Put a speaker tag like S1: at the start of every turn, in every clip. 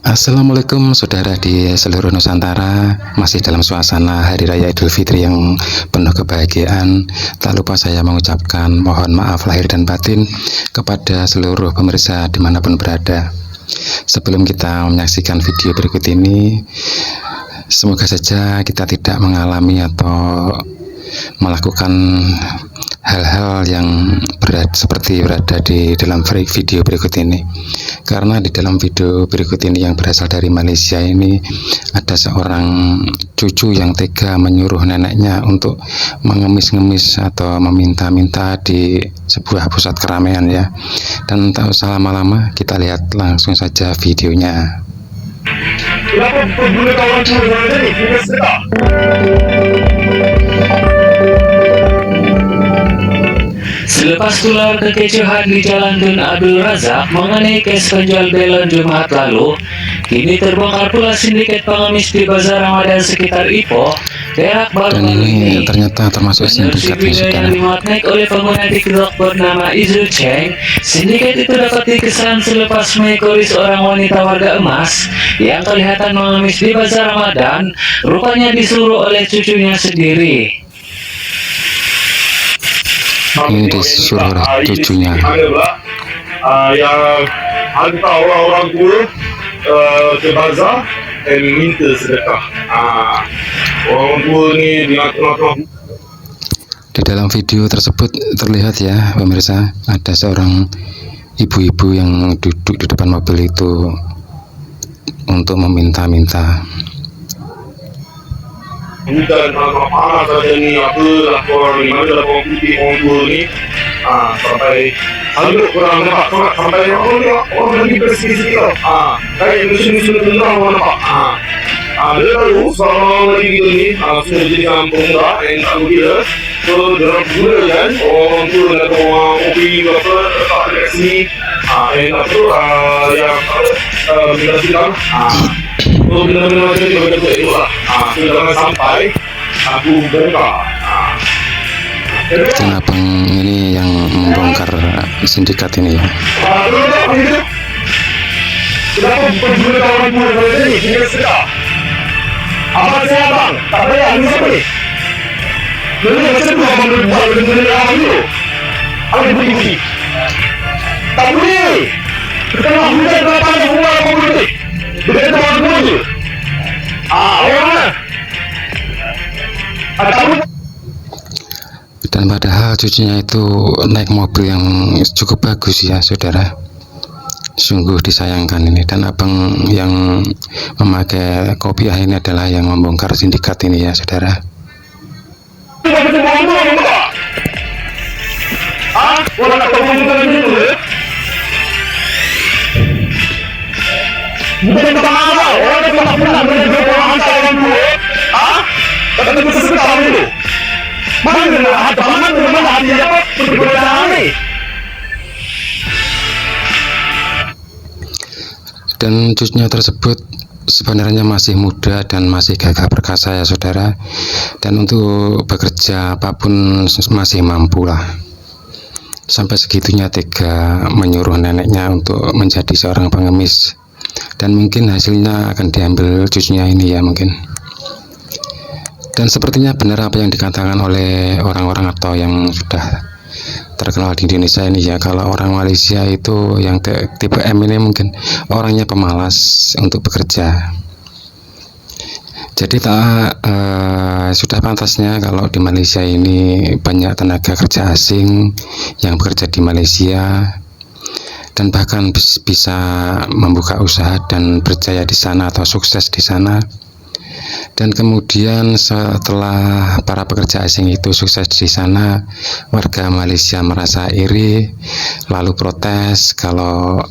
S1: Assalamualaikum saudara di seluruh Nusantara. Masih dalam suasana Hari Raya Idul Fitri yang penuh kebahagiaan. Tak lupa saya mengucapkan mohon maaf lahir dan batin kepada seluruh pemirsa dimanapun berada. Sebelum kita menyaksikan video berikut ini, semoga saja kita tidak mengalami atau melakukan hal-hal yang berat seperti berada di dalam video berikut ini. Karena di dalam video berikut ini yang berasal dari Malaysia ini ada seorang cucu yang tega menyuruh neneknya untuk mengemis-ngemis atau meminta-minta di sebuah pusat keramaian ya. Dan tak usah lama-lama, kita lihat langsung saja videonya.
S2: Kenapa pengguna kawan curang tadi? Kita sedar.
S3: Selepas tular kekecohan di Jalan Tun Abdul Razak mengenai kes penjual belon Jumat lalu, kini terbongkar pula sindiket pengemis di Bazar Ramadan sekitar Ipoh, Perak
S1: Dan
S3: baru-baru
S1: ini ternyata termasuk sindikat
S3: video
S1: saudara.
S3: yang dimuat naik oleh pengguna TikTok bernama Izu Cheng. Sindiket itu dapat dikesan selepas mengekori seorang wanita warga emas yang kelihatan mengemis di Bazar Ramadan, rupanya disuruh oleh cucunya sendiri.
S1: Ini disuruh oleh cucunya.
S2: Ada pula yang hantar orang-orang tua ke bazar dan minta sedekah. Orang tua ni di tengah-tengah.
S1: Di dalam video tersebut terlihat ya pemirsa, ada seorang ibu-ibu yang duduk di depan mobil itu untuk meminta-minta.
S2: Bukan tengah-tengah panas saja ni apa lah korang ni, mana lah korang putih orang tua ni. Sampai harga korang nampak sangat sampai orang lagi bersikit-sikit tau. Kayak musim-musim tengah orang nampak. Dia lalu seorang lagi kita ni semua jadi pemuda yang tak gila. So dia guna kan orang tua nak orang kopi ke apa letak dekat sini. Yang apa yang bila sidang. So benda-benda macam ni benda tu elok lah. So jangan sampai aku bongkar.
S1: Dan abang ini yang membongkar sindikat ini ya.
S2: Kenapa pengguna kawan tua pada ni? Kita sedar. Abang saya abang, tak payah ni siapa ni? Benda macam tu abang boleh buat benda-benda abang dulu. Abang beri. Tak boleh. Kita nak hujan berapa ni semua abang boleh. Benda tu abang boleh je. Orang mana? Tak boleh.
S1: Dan padahal cucunya itu naik mobil yang cukup bagus ya saudara. Sungguh disayangkan ini. Dan abang yang memakai kopiah ini adalah yang membongkar sindikat ini ya saudara.
S2: Orang nak tahu muka macam tu ya? Bukan tak apa. Orang nak tak pernah benda orang hantar orang tu. Kata tu sesuatu apa dulu? Mana hati apa? Perbedaan ni.
S1: Dan cucunya tersebut sebenarnya masih muda dan masih gagah perkasa ya saudara. Dan untuk bekerja apapun masih mampu lah. Sampai segitunya tega menyuruh neneknya untuk menjadi seorang pengemis. Dan mungkin hasilnya akan diambil cucunya ini ya mungkin. Dan sepertinya benar apa yang dikatakan oleh orang-orang atau yang sudah terkenal di Indonesia ini ya, kalau orang Malaysia itu yang tipe M ini mungkin orangnya pemalas untuk bekerja. Jadi sudah pantasnya kalau di Malaysia ini banyak tenaga kerja asing yang bekerja di Malaysia dan bahkan bisa membuka usaha dan berjaya di sana atau sukses di sana. Dan kemudian setelah para pekerja asing itu sukses di sana, warga Malaysia merasa iri, lalu protes kalau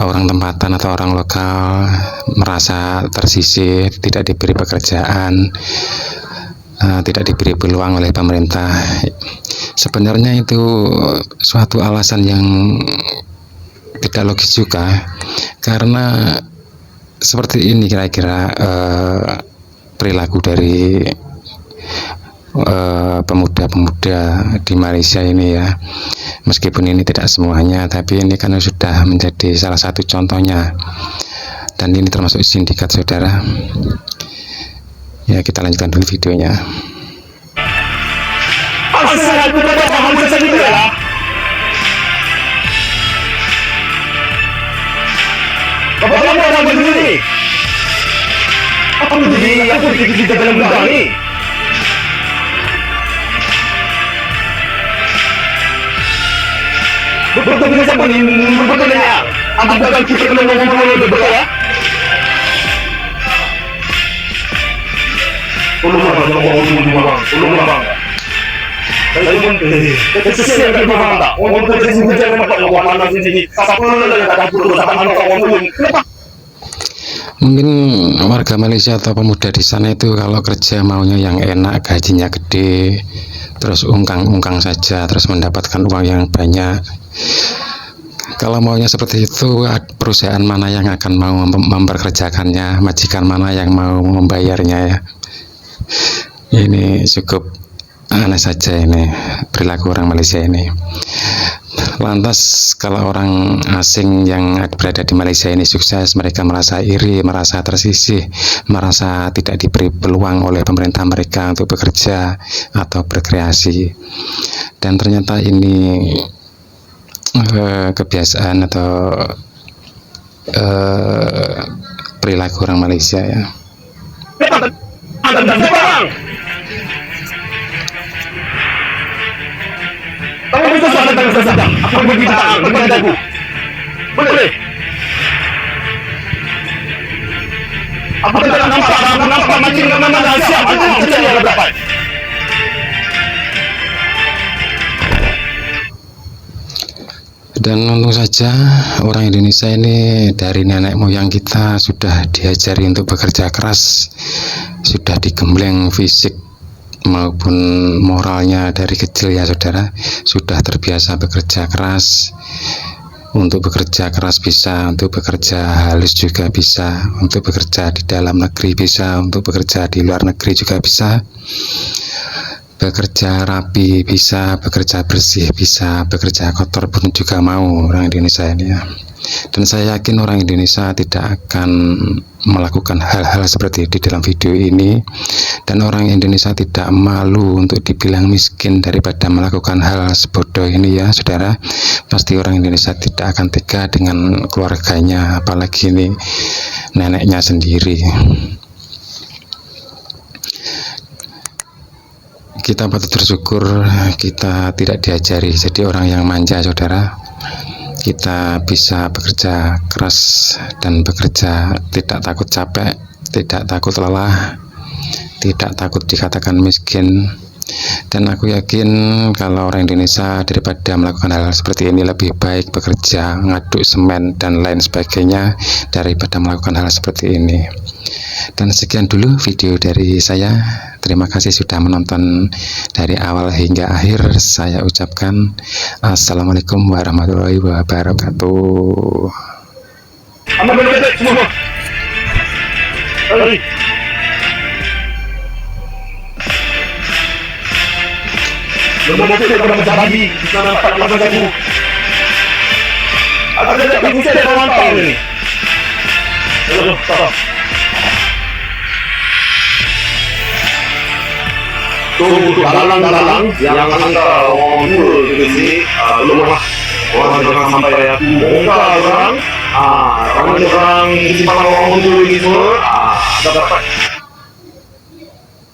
S1: orang tempatan atau orang lokal merasa tersisih, tidak diberi pekerjaan, tidak diberi peluang oleh pemerintah. Sebenarnya itu suatu alasan yang tidak logis juga, karena seperti ini kira-kira perilaku dari pemuda-pemuda di Malaysia ini ya. Meskipun ini tidak semuanya, tapi ini kan sudah menjadi salah satu contohnya, dan ini termasuk sindikat saudara. Ya, kita lanjutkan dulu videonya.
S2: Bapak kamu orang begini. Apa jadi aku kita dalam gudang ini? Betul bisa betul ya. Aku bakal kita ngomong betul ya. Tolong bang. Saya pun kesesian ke bang tak. Orang kerja sini jangan nampak lawan sini. Siapa yang tak perlu tak orang.
S1: Mungkin warga Malaysia atau pemuda di sana itu kalau kerja maunya yang enak, gajinya gede, terus ungkang-ungkang saja, terus mendapatkan uang yang banyak. Kalau maunya seperti itu, perusahaan mana yang akan mau memperkerjakannya, majikan mana yang mau membayarnya ya. Ini cukup aneh saja ini perilaku orang Malaysia ini. Lantas kalau orang asing yang berada di Malaysia ini sukses, mereka merasa iri, merasa tersisih, merasa tidak diberi peluang oleh pemerintah mereka untuk bekerja atau berkreasi. Dan ternyata ini kebiasaan atau perilaku orang Malaysia ya.
S2: Kamu bisa saja. Aku bagi tangan kepadaku. Boleh. Apa tidak nampak macam mana siapa yang dapat?
S1: Dan untung saja orang Indonesia ini dari nenek moyang kita sudah diajari untuk bekerja keras, sudah digembleng fisik maupun moralnya dari kecil ya saudara, sudah terbiasa bekerja keras. Untuk bekerja keras bisa, untuk bekerja halus juga bisa, untuk bekerja di dalam negeri bisa, untuk bekerja di luar negeri juga bisa, bekerja rapi bisa, bekerja bersih bisa, bekerja kotor pun juga mau orang Indonesia ini ya. Dan saya yakin orang Indonesia tidak akan melakukan hal-hal seperti di dalam video ini, dan orang Indonesia tidak malu untuk dibilang miskin daripada melakukan hal sebodoh ini ya saudara. Pasti orang Indonesia tidak akan tega dengan keluarganya, apalagi ini neneknya sendiri. Kita patut bersyukur kita tidak diajari jadi orang yang manja saudara. Kita bisa bekerja keras dan bekerja tidak takut capek, tidak takut lelah, tidak takut dikatakan miskin. Dan aku yakin kalau orang Indonesia daripada melakukan hal seperti ini lebih baik bekerja ngaduk semen dan lain sebagainya daripada melakukan hal seperti ini. Dan sekian dulu video dari saya. Terima kasih sudah menonton dari awal hingga akhir. Saya ucapkan Assalamualaikum warahmatullahi wabarakatuh.
S2: Ambil semua. Hei. Bermobil kepada menjadi di sana nampak langsung aku. Ada ibu saya yang mantau ini. Stop. Tunggu dalang yang hantar orang dulu ke sini, belum lah. Orang jangan sampai aku bongkar orang. Karena orang simpan orang dulu ini semua, dapat